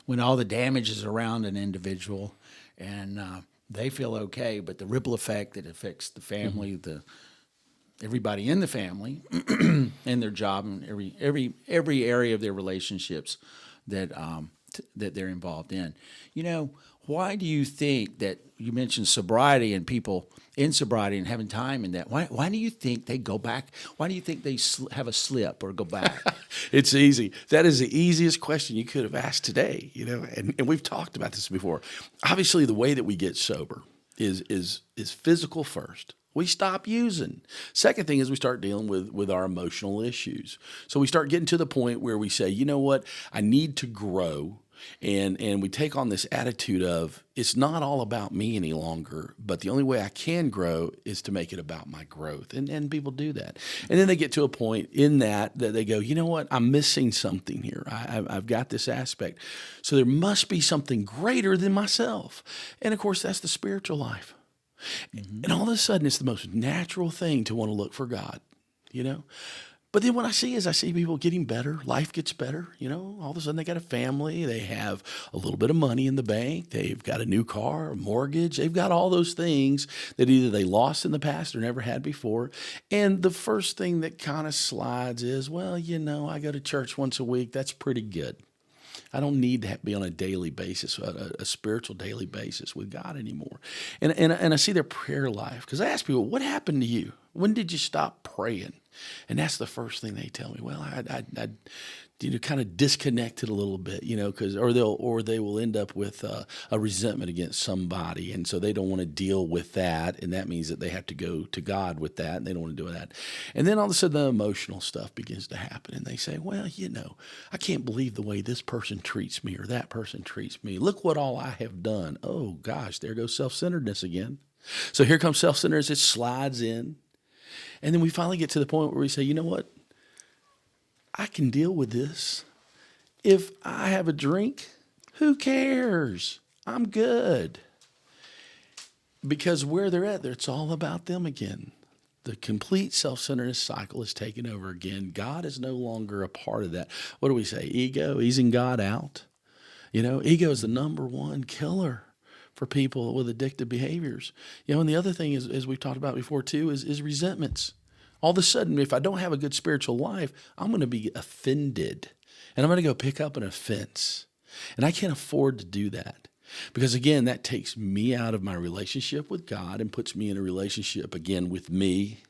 when all the damage is around an individual, and they feel okay, but the ripple effect that affects the family, everybody in the family, and their job, and every area of their relationships that that they're involved in. Why do you think that you mentioned sobriety and people in sobriety and having time in that? Why do you think they go back? Why do you think they have a slip or go back? It's easy. That is the easiest question you could have asked today, and we've talked about this before. Obviously, the way that we get sober is physical first. We stop using. Second thing is we start dealing with our emotional issues. So we start getting to the point where we say, you know what, I need to grow. And we take on this attitude of it's not all about me any longer, but the only way I can grow is to make it about my growth. And people do that. And then they get to a point in that they go, you know what, I'm missing something here. I've got this aspect. So there must be something greater than myself. And of course, that's the spiritual life. And all of a sudden, it's the most natural thing to want to look for God, But then what I see people getting better. Life gets better. All of a sudden they got a family. They have a little bit of money in the bank. They've got a new car, a mortgage. They've got all those things that either they lost in the past or never had before. And the first thing that kind of slides is, well, I go to church once a week. That's pretty good. I don't need to be on a daily basis, a spiritual daily basis with God anymore. And I see their prayer life. Because I ask people, what happened to you? When did you stop praying? And that's the first thing they tell me. Well, I kind of disconnected a little bit, because or they will end up with a resentment against somebody, and so they don't want to deal with that, and that means that they have to go to God with that, and they don't want to do that. And then all of a sudden, the emotional stuff begins to happen, and they say, well, I can't believe the way this person treats me or that person treats me. Look what all I have done. Oh gosh, there goes self-centeredness again. So here comes self-centeredness. It slides in. And then we finally get to the point where we say, you know what? I can deal with this. If I have a drink, who cares? I'm good. Because where they're at, it's all about them again. The complete self-centeredness cycle is taken over again. God is no longer a part of that. What do we say? Ego, easing God out. Ego is the number one killer for people with addictive behaviors. And the other thing is, as we've talked about before too, is resentments. All of a sudden, if I don't have a good spiritual life, I'm going to be offended. And I'm going to go pick up an offense. And I can't afford to do that. Because again, that takes me out of my relationship with God and puts me in a relationship again with me,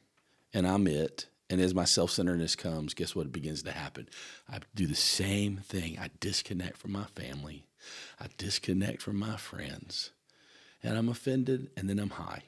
and I'm it. And as my self-centeredness comes, guess what begins to happen? I do the same thing. I disconnect from my family. I disconnect from my friends. And I'm offended, and then I'm high.